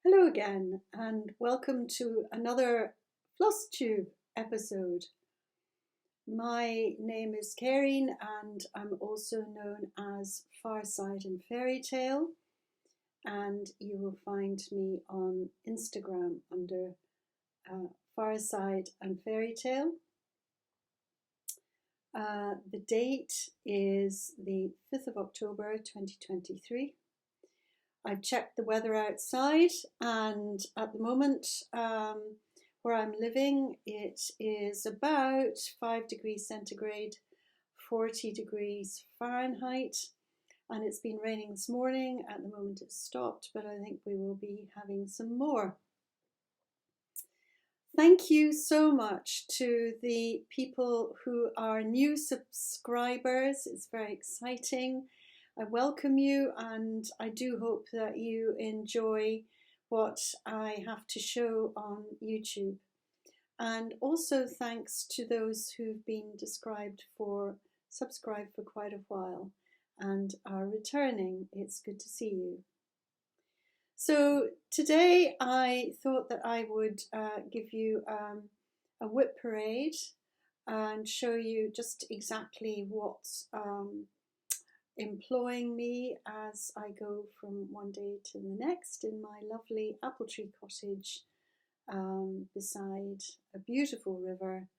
Hello again, and welcome to another FlossTube episode. My name is Karine, and I'm also known as Farside and Fairy Tale, and you will find me on Instagram under Farside and Fairy Tale. The date is the 5th of October 2023. I've checked the weather outside, and at the moment where I'm living, it is about 5 degrees centigrade, 40 degrees Fahrenheit, and it's been raining this morning. At the moment it's stopped, but I think we will be having some more. Thank you so much to the people who are new subscribers. It's very exciting. I welcome you, and I do hope that you enjoy what I have to show on YouTube. And also thanks to those who've been subscribed for quite a while and are returning. It's good to see you. So today I thought that I would give you a whip parade and show you just exactly what's employing me as I go from one day to the next in my lovely apple tree cottage beside a beautiful river.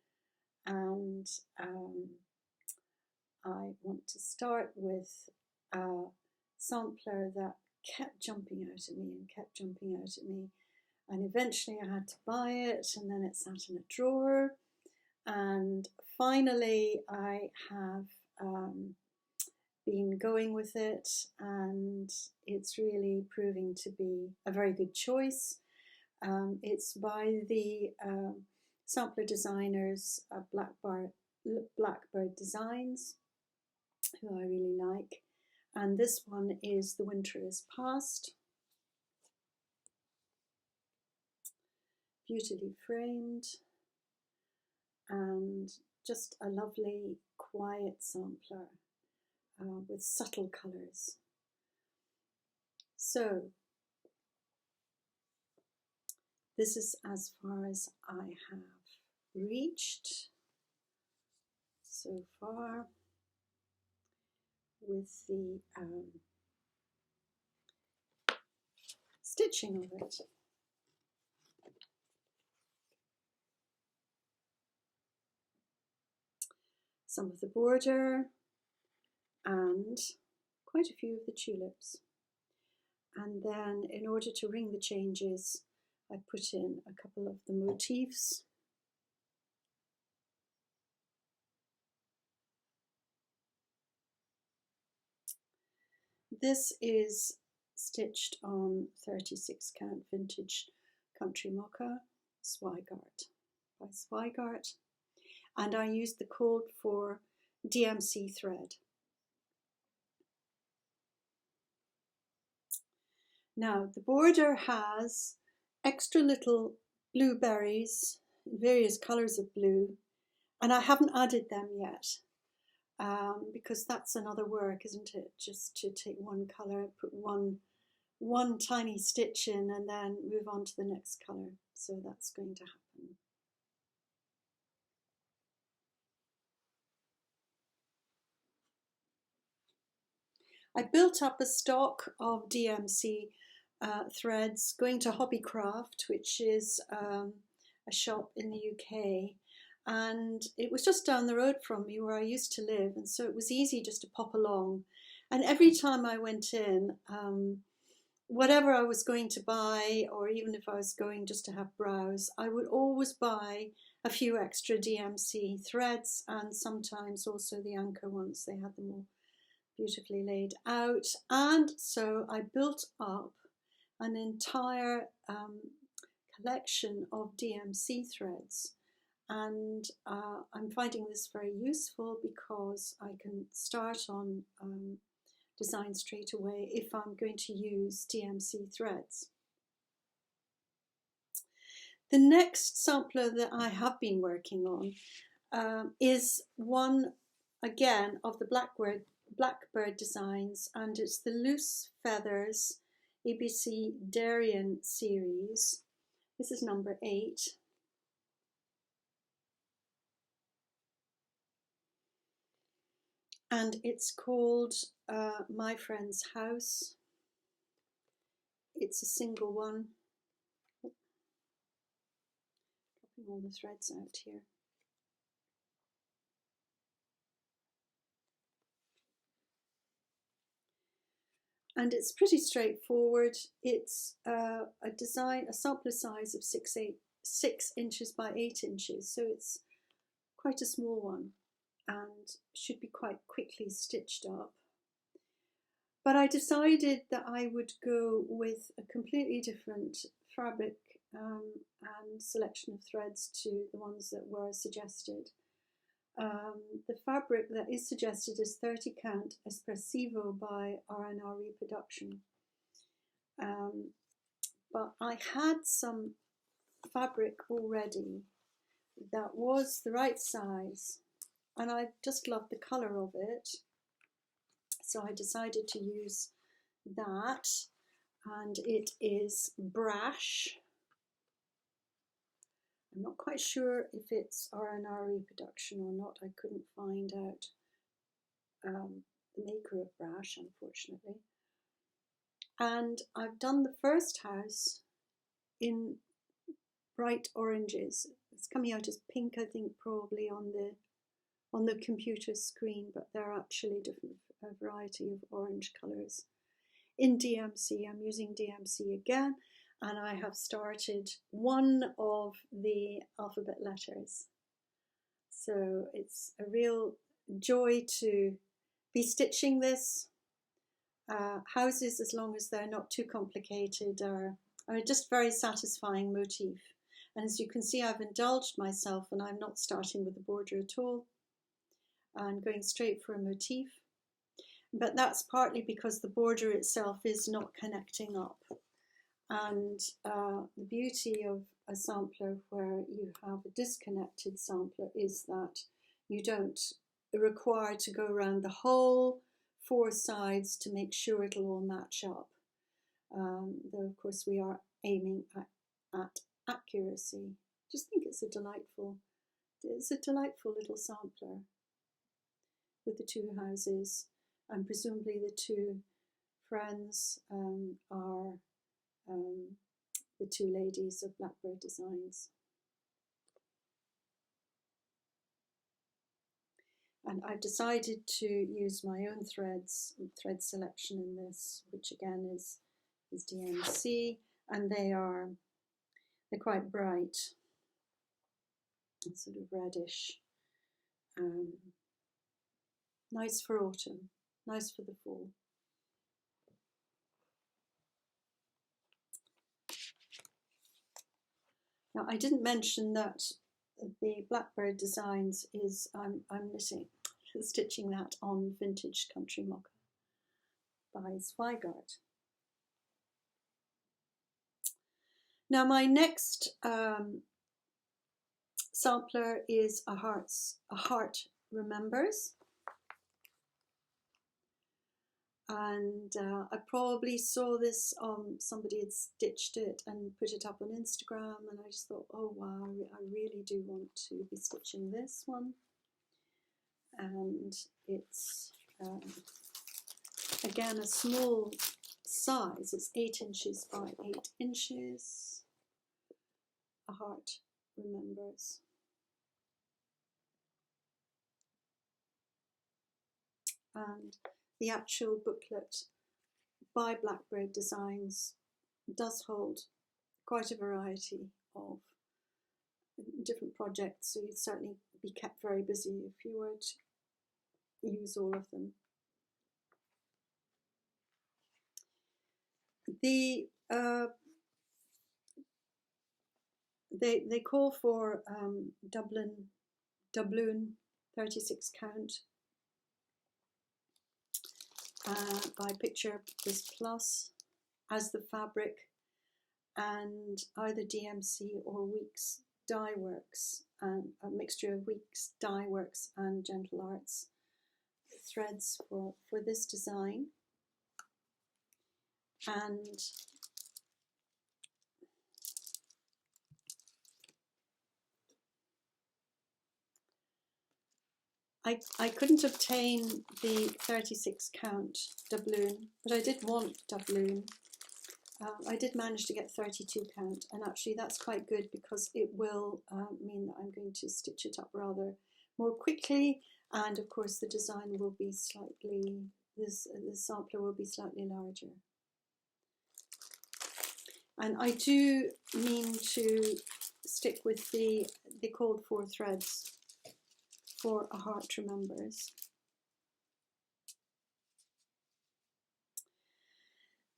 And I want to start with a sampler that kept jumping out at me and kept jumping out at me, and eventually I had to buy it, and then it sat in a drawer, and finally I have been going with it, and it's really proving to be a very good choice. It's by the sampler designers Blackbird Designs, who I really like, and this one is The Winter is Past. Beautifully framed, and just a lovely quiet sampler with subtle colours. So this is as far as I have reached so far with the stitching of it. Some of the border and quite a few of the tulips. And then in order to ring the changes, I put in a couple of the motifs. This is stitched on 36 count vintage country mocha Zweigart by Zweigart, and I used the code for DMC thread. Now the border has extra little blueberries, various colours of blue, and I haven't added them yet because that's another work, isn't it? Just to take one colour, put one tiny stitch in, and then move on to the next colour. So that's going to happen. I built up a stock of DMC threads going to Hobbycraft, which is a shop in the UK, and it was just down the road from me where I used to live, and so it was easy just to pop along. And every time I went in, whatever I was going to buy, or even if I was going just to have browse, I would always buy a few extra DMC threads, and sometimes also the anchor ones. They had them all beautifully laid out, and so I built up an entire collection of DMC threads, and I'm finding this very useful because I can start on design straight away if I'm going to use DMC threads. The next sampler that I have been working on is one again of the Blackbird Designs, and it's the Loose Feathers ABC Darien series. This is number 8. And it's called My Friend's House. It's a single one. Dropping all the threads out here. And it's pretty straightforward. It's a sampler size of 6 inches by 8 inches, so it's quite a small one and should be quite quickly stitched up. But I decided that I would go with a completely different fabric and selection of threads to the ones that were suggested. The fabric that is suggested is 30 count Espressivo by R&R Reproduction. But I had some fabric already that was the right size, and I just loved the colour of it. So I decided to use that, and it is Brash. I'm not quite sure if it's R&R Reproduction or not. I couldn't find out the maker of Brash, unfortunately. And I've done the first house in bright oranges. It's coming out as pink, I think, probably on the computer screen, but they're actually a variety of orange colours. In DMC, I'm using DMC again, and I have started one of the alphabet letters. So it's a real joy to be stitching this. Houses, as long as they're not too complicated, are just very satisfying motif. And as you can see, I've indulged myself, and I'm not starting with the border at all. I'm going straight for a motif. But that's partly because the border itself is not connecting up. And the beauty of a sampler where you have a disconnected sampler is that you don't require to go around the whole 4 sides to make sure it'll all match up. Though of course we are aiming at accuracy. Just think it's a delightful little sampler with the 2 houses, and presumably the 2 friends are the 2 ladies of Blackbird Designs. And I've decided to use my own thread selection in this, which again is DMC, and they're quite bright, and sort of reddish. Nice for autumn, nice for the fall. Now, I didn't mention that the Blackbird Designs is, I'm stitching that on Vintage Country Mocha by Zweigart. Now, my next sampler is A Heart Remembers. And I probably saw this somebody had stitched it and put it up on Instagram, and I just thought, oh wow, I really do want to be stitching this one. And it's again a small size, it's 8 inches by 8 inches. A Heart Remembers. And the actual booklet by Blackbird Designs does hold quite a variety of different projects, so you'd certainly be kept very busy if you were to use all of them. They call for doubloon 36 count. I picture this plus as the fabric, and either DMC or Weeks Dye Works, and a mixture of Weeks Dye Works and Gentle Arts threads for this design. And I couldn't obtain the 36 count doubloon, but I did want doubloon. I did manage to get 32 count, and actually that's quite good because it will mean that I'm going to stitch it up rather more quickly, and of course the design will be slightly, the sampler will be slightly larger. And I do mean to stick with the called for threads for A Heart Remembers.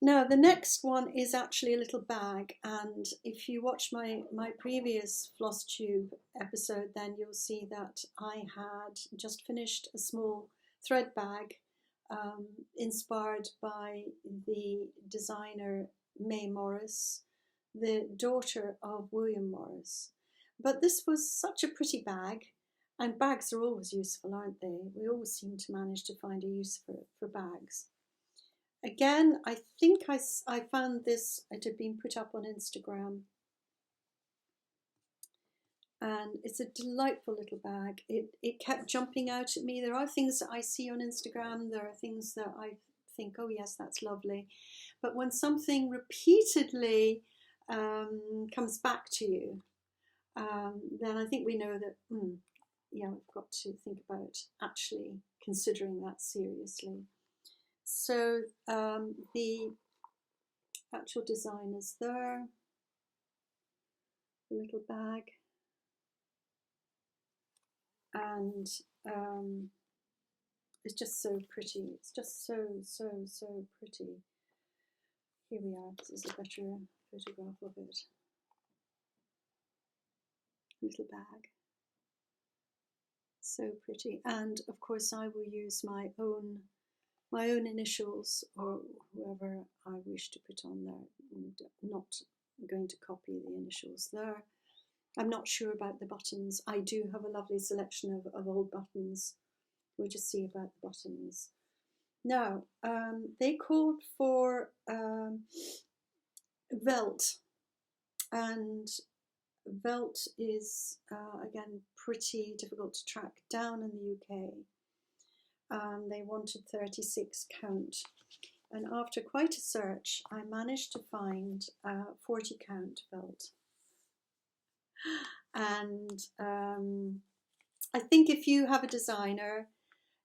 Now the next one is actually a little bag, and if you watch my previous floss tube episode, then you'll see that I had just finished a small thread bag inspired by the designer May Morris, the daughter of William Morris. But this was such a pretty bag, and bags are always useful, aren't they? We always seem to manage to find a use for bags. Again, I think I found this, it had been put up on Instagram, and it's a delightful little bag. It kept jumping out at me. There are things that I see on Instagram, there are things that I think, oh yes, that's lovely. But when something repeatedly comes back to you, then I think we know that, yeah, we've got to think about actually considering that seriously. So the actual design is there, the little bag, and it's just so pretty. It's just so pretty. Here we are. This is a better photograph of it. Little bag. So pretty. And of course I will use my own initials or whoever I wish to put on there. I'm not going to copy the initials there. I'm not sure about the buttons. I do have a lovely selection of old buttons. We'll just see about the buttons. Now, they called for Velt, and Velt is, again, pretty difficult to track down in the UK. They wanted 36 count, and after quite a search I managed to find 40 count Velt. And I think if you have a designer,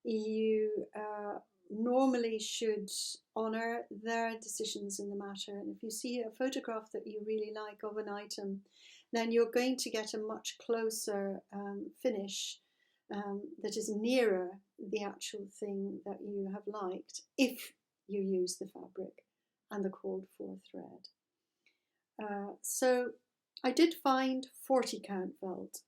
you normally should honour their decisions in the matter, and if you see a photograph that you really like of an item, then you're going to get a much closer finish that is nearer the actual thing that you have liked if you use the fabric and the called for thread. So I did find 40 count Velt,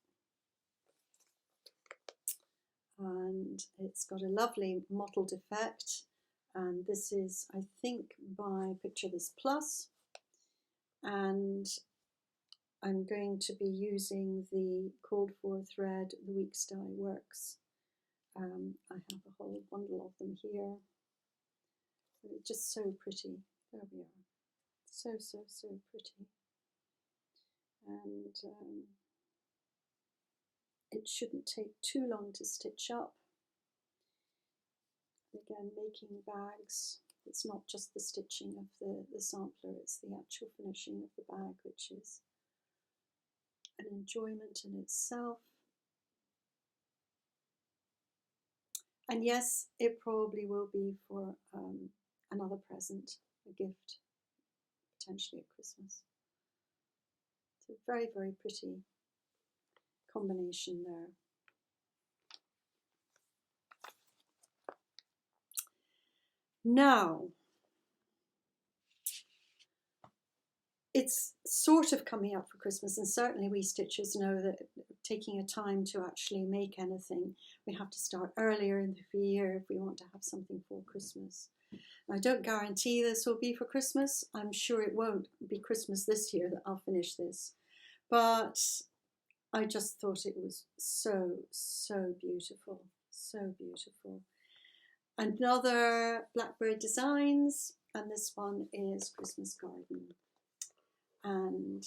and it's got a lovely mottled effect, and this is, I think, by Picture This Plus, and I'm going to be using the called for thread, the Weeks Dye Works. I have a whole bundle of them here. They're just so pretty. There we are. So pretty. And it shouldn't take too long to stitch up. Again, making bags, it's not just the stitching of the sampler, it's the actual finishing of the bag, which is an enjoyment in itself. And yes, it probably will be for another present, a gift, potentially at Christmas. It's a very pretty combination there. Now, it's sort of coming up for Christmas, and certainly we stitchers know that taking a time to actually make anything, we have to start earlier in the year if we want to have something for Christmas. I don't guarantee this will be for Christmas. I'm sure it won't be Christmas this year that I'll finish this, but I just thought it was so beautiful, so beautiful. Another Blackbird Designs, and this one is Christmas Garden. And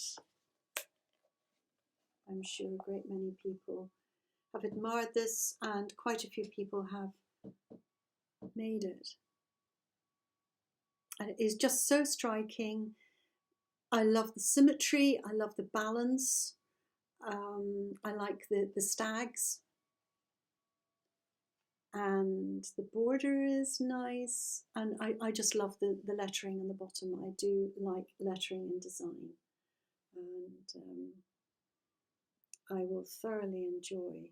I'm sure a great many people have admired this, and quite a few people have made it. And it is just so striking. I love the symmetry, I love the balance, I like the stags, and the border is nice, and I just love the lettering on the bottom. I do like lettering and design, and I will thoroughly enjoy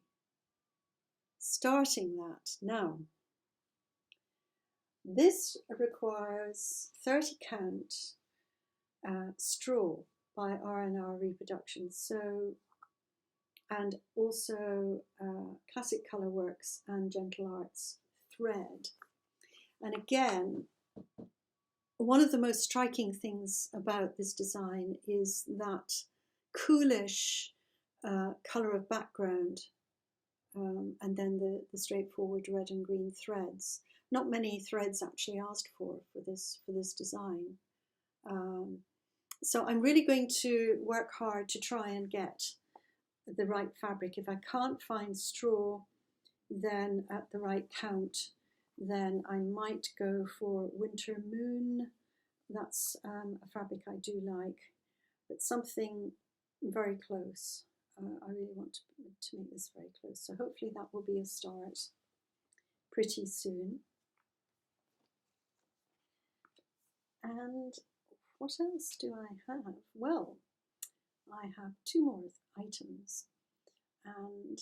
starting that. Now, this requires 30 count straw by R&R Reproductions, so, and also Classic Colourworks and Gentle Arts thread. And again, one of the most striking things about this design is that coolish colour of background, and then the straightforward red and green threads. Not many threads actually asked for this design. So I'm really going to work hard to try and get the right fabric. If I can't find straw then at the right count, then I might go for Winter Moon. That's a fabric I do like, but something very close. I really want to make this very close, so hopefully that will be a start pretty soon. And what else do I have? Well, I have two more items, and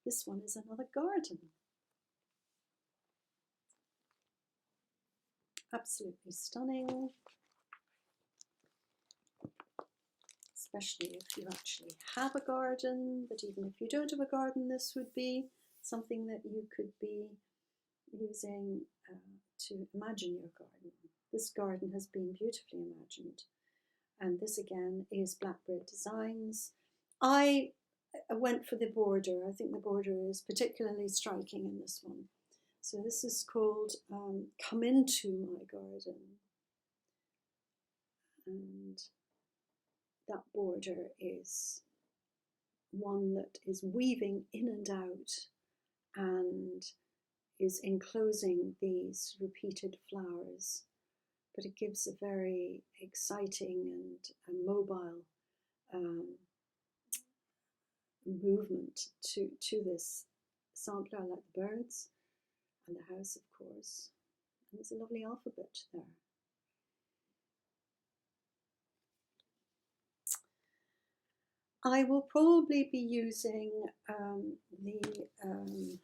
this one is another garden. Absolutely stunning, especially if you actually have a garden, but even if you don't have a garden, this would be something that you could be using to imagine your garden. This garden has been beautifully imagined, and this again is Blackbird Designs. I went for the border. I think the border is particularly striking in this one. So this is called Come Into My Garden, and that border is one that is weaving in and out and is enclosing these repeated flowers, but it gives a very exciting and a mobile movement to this sampler. I like the birds and the house, of course, and there's a lovely alphabet there. I will probably be using the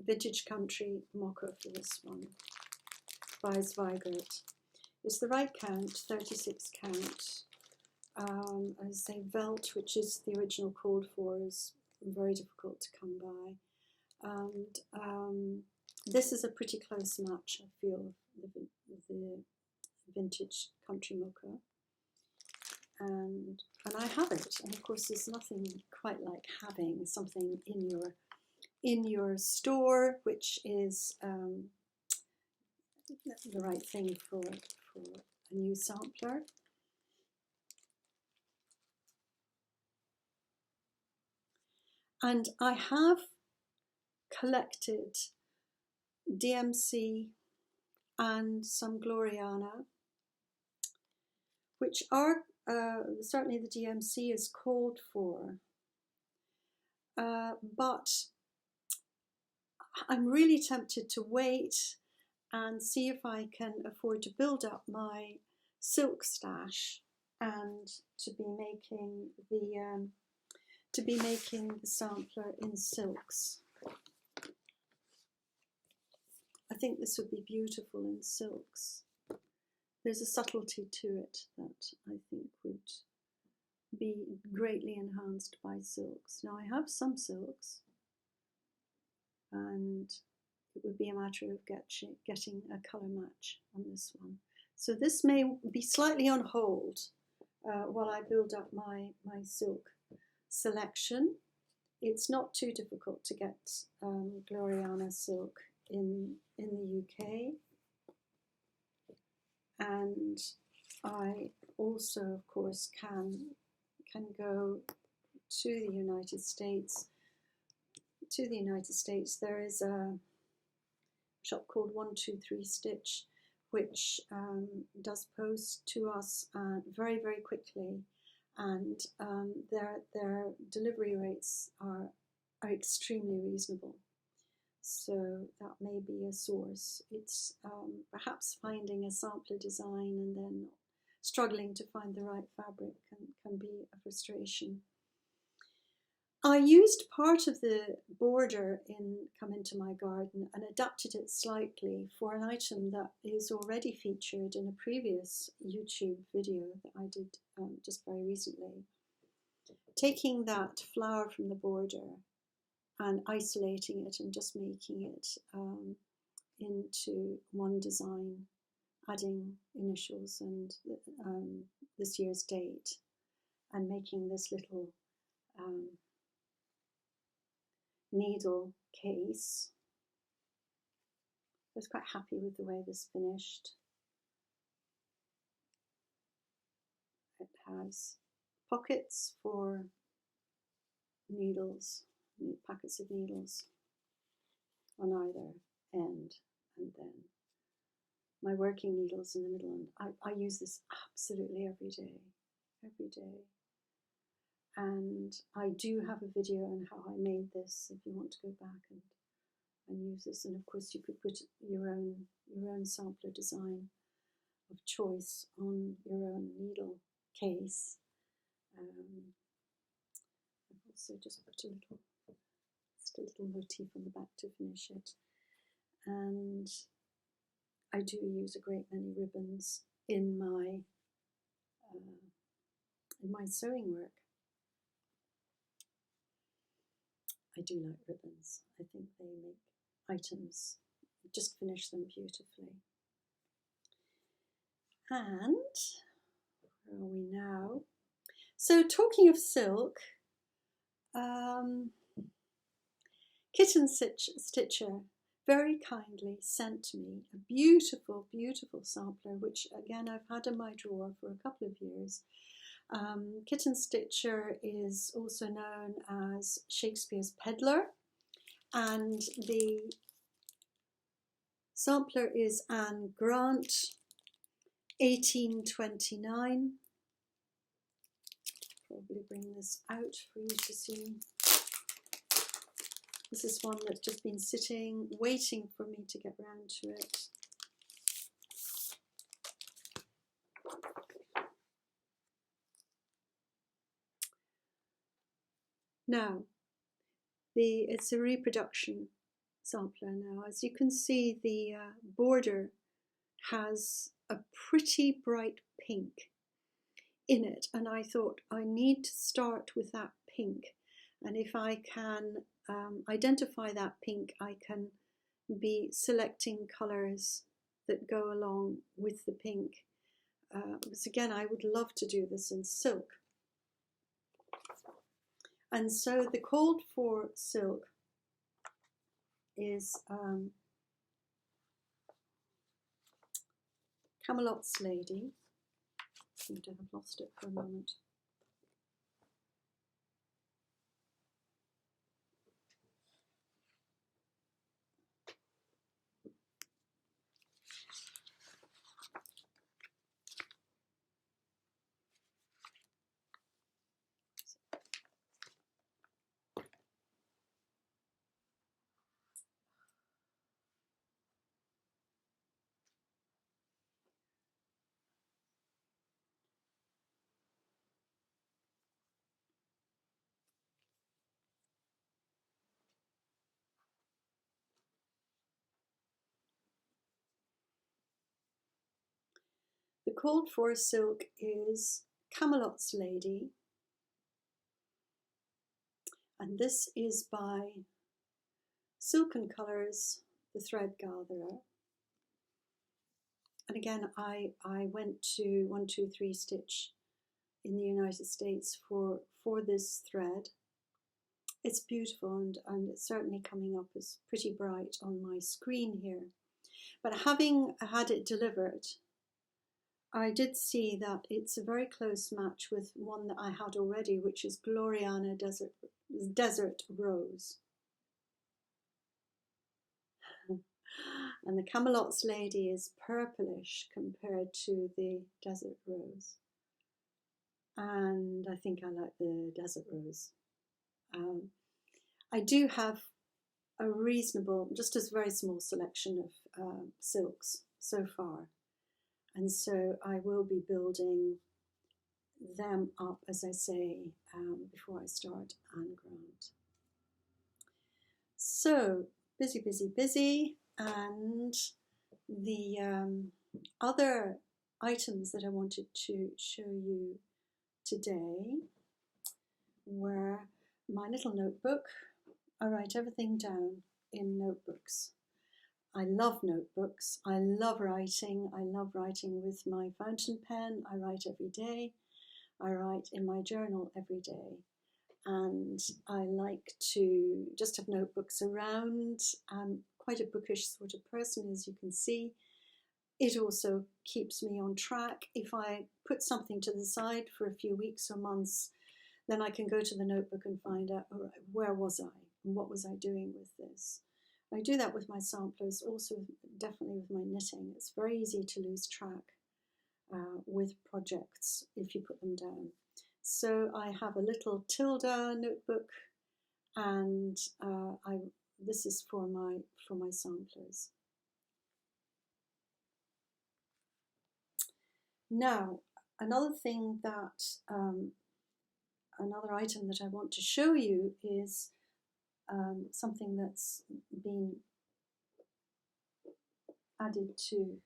Vintage Country Mocha for this one by Zweigart. It's the right count, 36 count. As I say, Velt, which is the original called for, is very difficult to come by. And this is a pretty close match, I feel, the Vintage Country Mocha. And I have it, and of course there's nothing quite like having something in your store which is the right thing for a new sampler. And I have collected DMC and some Gloriana, which are certainly the DMC is called for, but I'm really tempted to wait and see if I can afford to build up my silk stash and to be making the sampler in silks. I think this would be beautiful in silks. There's a subtlety to it that I think would be greatly enhanced by silks. Now I have some silks, and it would be a matter of getting a colour match on this one. So this may be slightly on hold while I build up my silk selection. It's not too difficult to get Gloriana silk in the UK. and I also, of course, can go to the United States. There is a shop called 123 Stitch, which does post to us very, very quickly, and their delivery rates are extremely reasonable. So that may be a source. It's perhaps finding a sampler design and then struggling to find the right fabric can be a frustration. I used part of the border in Come Into My Garden and adapted it slightly for an item that is already featured in a previous YouTube video that I did just very recently. Taking that flower from the border and isolating it and just making it into one design, adding initials and this year's date, and making this little needle case. I was quite happy with the way this finished. It has pockets for needles, packets of needles on either end, and then my working needles in the middle. And I use this absolutely every day. And I do have a video on how I made this if you want to go back and use this. And of course you could put your own sampler design of choice on your own needle case. I've also just put a little motif on the back to finish it. And I do use a great many ribbons in my sewing work. I do like ribbons. I think they make items, just finish them beautifully. And where are we now? So talking of silk, Kitten Stitcher very kindly sent me a beautiful, beautiful sampler, which again I've had in my drawer for a couple of years. Kitten Stitcher is also known as Shakespeare's Peddler, and the sampler is Anne Grant, 1829. Probably bring this out for you to see. This is one that's just been sitting, waiting for me to get round to it. Now, it's a reproduction sampler now. As you can see, the border has a pretty bright pink in it, and I thought I need to start with that pink, and if I can identify that pink, I can be selecting colours that go along with the pink. Because again, I would love to do this in silk. And so the called for silk is Camelot's Lady. I seem to have lost it for a moment. The called for silk is Camelot's Lady, and this is by Silken Colours, the Thread Gatherer. And again, I went to 123 Stitch in the United States for this thread. It's beautiful, and it's certainly coming up as pretty bright on my screen here. But having had it delivered, I did see that it's a very close match with one that I had already, which is Gloriana Desert Rose. And the Camelot's Lady is purplish compared to the Desert Rose. And I think I like the Desert Rose. I do have a reasonable, just a very small selection of silks so far. And so I will be building them up, as I say, before I start Anne Grant. So, busy, busy, busy. And the other items that I wanted to show you today were my little notebook. I write everything down in notebooks. I love notebooks. I love writing. I love writing with my fountain pen. I write every day. I write in my journal every day. And I like to just have notebooks around. I'm quite a bookish sort of person, as you can see. It also keeps me on track. If I put something to the side for a few weeks or months, then I can go to the notebook and find out, all right, where was I? And what was I doing with this? I do that with my samplers, also definitely with my knitting. It's very easy to lose track with projects if you put them down. So I have a little Tilda notebook, and this is for my samplers. Now, another thing that another item that I want to show you is something that's been added to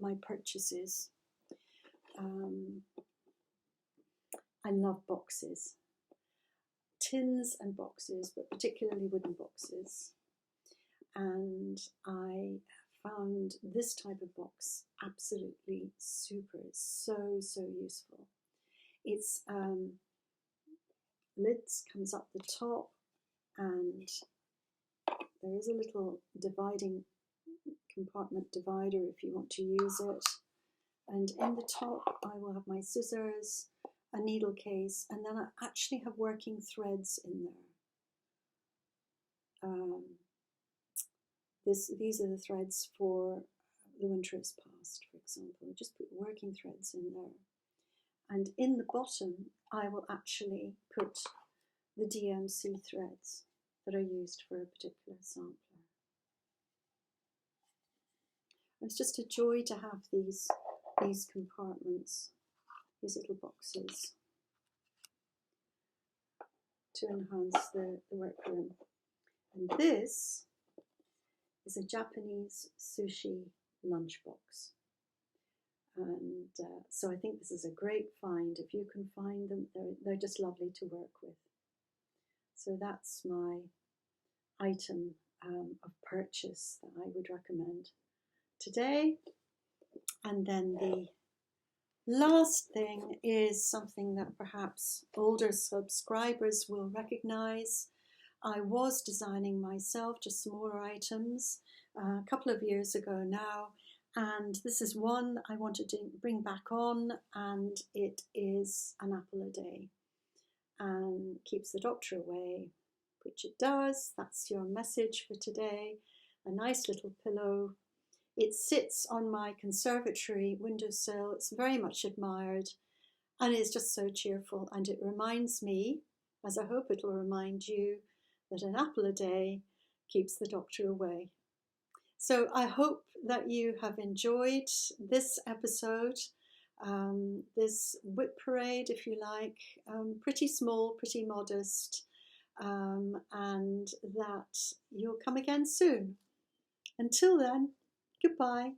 my purchases. I love boxes, tins and boxes, but particularly wooden boxes. And I found this type of box absolutely super. It's so useful. It's lids comes up the top, and there is a little dividing compartment divider if you want to use it. And in the top I will have my scissors, a needle case, and then I actually have working threads in there. These are the threads for The Winter Is Past, for example. I just put working threads in there. And in the bottom, I will actually put the DMC threads that are used for a particular sampler. It's just a joy to have these compartments, these little boxes, to enhance the workroom. And this is a Japanese sushi lunchbox. And so I think this is a great find. If you can find them, they're just lovely to work with. So that's my item of purchase that I would recommend today. And then the last thing is something that perhaps older subscribers will recognize. I was designing myself just smaller items a couple of years ago now, and this is one I wanted to bring back on, and it is an apple a day and keeps the doctor away, which it does. That's your message for today. A nice little pillow. It sits on my conservatory windowsill. It's very much admired, and it's just so cheerful, and it reminds me, as I hope it will remind you, that an apple a day keeps the doctor away. So I hope that you have enjoyed this episode, this whip parade, if you like, pretty small, pretty modest, and that you'll come again soon. Until then, goodbye.